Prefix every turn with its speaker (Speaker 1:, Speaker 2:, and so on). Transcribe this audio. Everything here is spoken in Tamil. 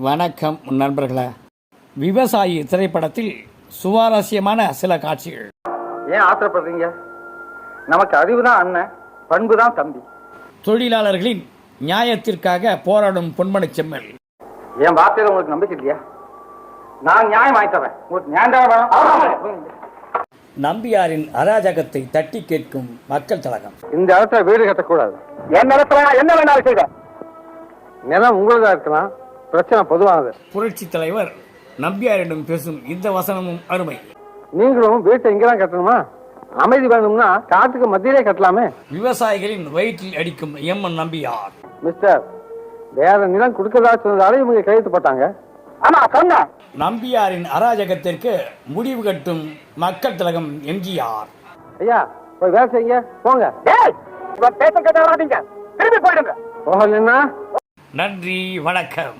Speaker 1: வணக்கம் நண்பர்களே. விவசாயி திரைப்படத்தில் சுவாரஸ்யமான சில காட்சிகள்.
Speaker 2: ஏன் ஆத்திரப்படுறீங்க? நமக்கு அறிவு தான் அண்ணன், பண்பு தான் தம்பி.
Speaker 1: தொழிலாளர்களின் நியாயத்திற்காக போராடும் பொன்மணி செம்மல்.
Speaker 2: என் வார்த்தையில உங்களுக்கு நம்பிக்கை இல்லையா? நான் நியாயம் வாங்கித்தவன், உங்களுக்கு நியாயம்.
Speaker 1: நம்பியாரின் அராஜகத்தை தட்டி கேட்கும் மக்கள் தலகம்.
Speaker 2: இந்த இடத்துல வீடு கட்டக்கூடாது. என் நிலத்துல என்ன வேணாலும் செய்ய. நிலம் உங்களுதான் இருக்கலாம், பிரச்சனை பொதுவானது.
Speaker 1: புரட்சி தலைவர் நம்பியாரிடம் பேசும் இந்த வசனமும் அருமை.
Speaker 2: நீங்களும் வீட்டை இங்கதான் கட்டணுமா? அமைதி வேணும்னா காட்டுக்கு மத்தியிலே கட்டலாமே.
Speaker 1: விவசாயிகளின் வயிற்றில் அடிக்கும் எம்என் நம்பியார்.
Speaker 2: மிஸ்டர், வேற நிலம் கொடுக்கறதா சொன்னதால இவங்க கையெழுத்து போட்டாங்க. ஆமா சொன்ன.
Speaker 1: நம்பியாரின் அராஜகத்திற்கு முடிவு கட்டும் மக்கள் திலகம் எம்ஜிஆர்.
Speaker 2: ஐயா போய் வேலை செய்யுங்க, போங்க. பேச கேட்டாதீங்க, திரும்பி போயிடுங்க. போகலன்னா
Speaker 1: நன்றி, வணக்கம்.